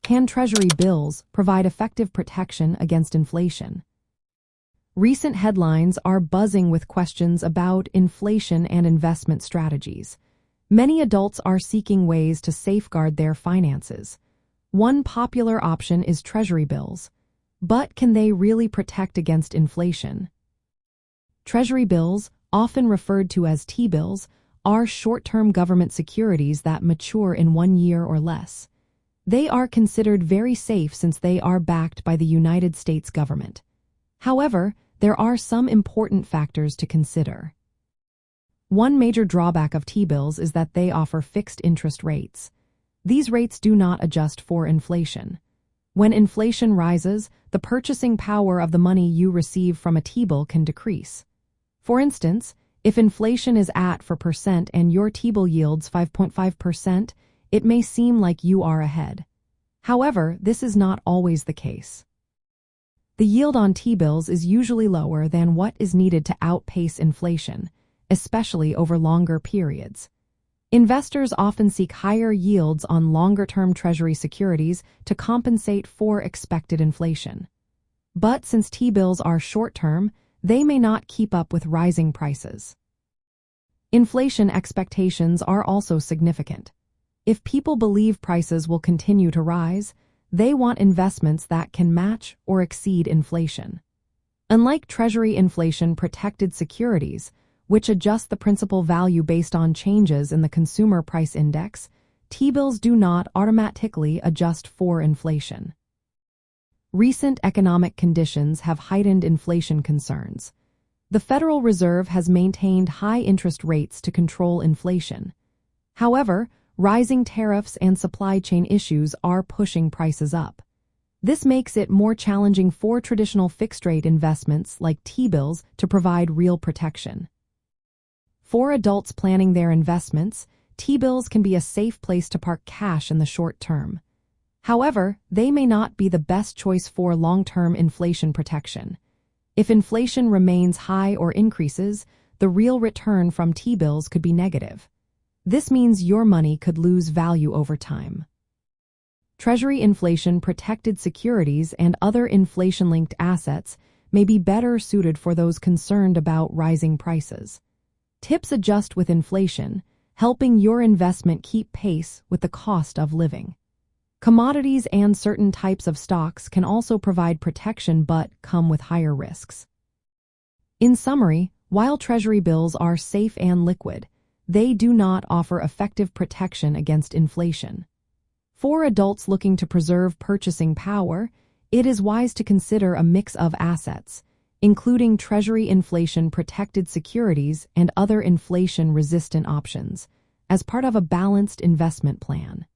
Can Treasury bills provide effective protection against inflation? Recent headlines are buzzing with questions about inflation and investment strategies. Many adults are seeking ways to safeguard their finances. One popular option is Treasury bills. But can they really protect against inflation? Treasury bills, often referred to as T-bills, are short-term government securities that mature in 1 year or less. They are considered very safe since they are backed by the United States government. However, there are some important factors to consider. One major drawback of T-bills is that they offer fixed interest rates. These rates do not adjust for inflation. When inflation rises, the purchasing power of the money you receive from a T-bill can decrease. For instance, if inflation is at 4% and your T-bill yields 5.5%, it may seem like you are ahead. However, this is not always the case. The yield on T-bills is usually lower than what is needed to outpace inflation, especially over longer periods. Investors often seek higher yields on longer-term Treasury securities to compensate for expected inflation. But since T-bills are short-term, they may not keep up with rising prices. Inflation expectations are also significant. If people believe prices will continue to rise, they want investments that can match or exceed inflation. Unlike Treasury Inflation-Protected Securities, which adjust the principal value based on changes in the Consumer Price Index, T-bills do not automatically adjust for inflation. Recent economic conditions have heightened inflation concerns. The Federal Reserve has maintained high interest rates to control inflation. However, rising tariffs and supply chain issues are pushing prices up. This makes it more challenging for traditional fixed-rate investments like T-bills to provide real protection. For adults planning their investments, T-bills can be a safe place to park cash in the short term. However, they may not be the best choice for long-term inflation protection. If inflation remains high or increases, the real return from T-bills could be negative. This means your money could lose value over time. Treasury inflation-protected securities and other inflation-linked assets may be better suited for those concerned about rising prices. Tips adjust with inflation, helping your investment keep pace with the cost of living. Commodities and certain types of stocks can also provide protection but come with higher risks. In summary, while Treasury bills are safe and liquid, they do not offer effective protection against inflation. For adults looking to preserve purchasing power, it is wise to consider a mix of assets, including Treasury inflation-protected securities and other inflation-resistant options, as part of a balanced investment plan.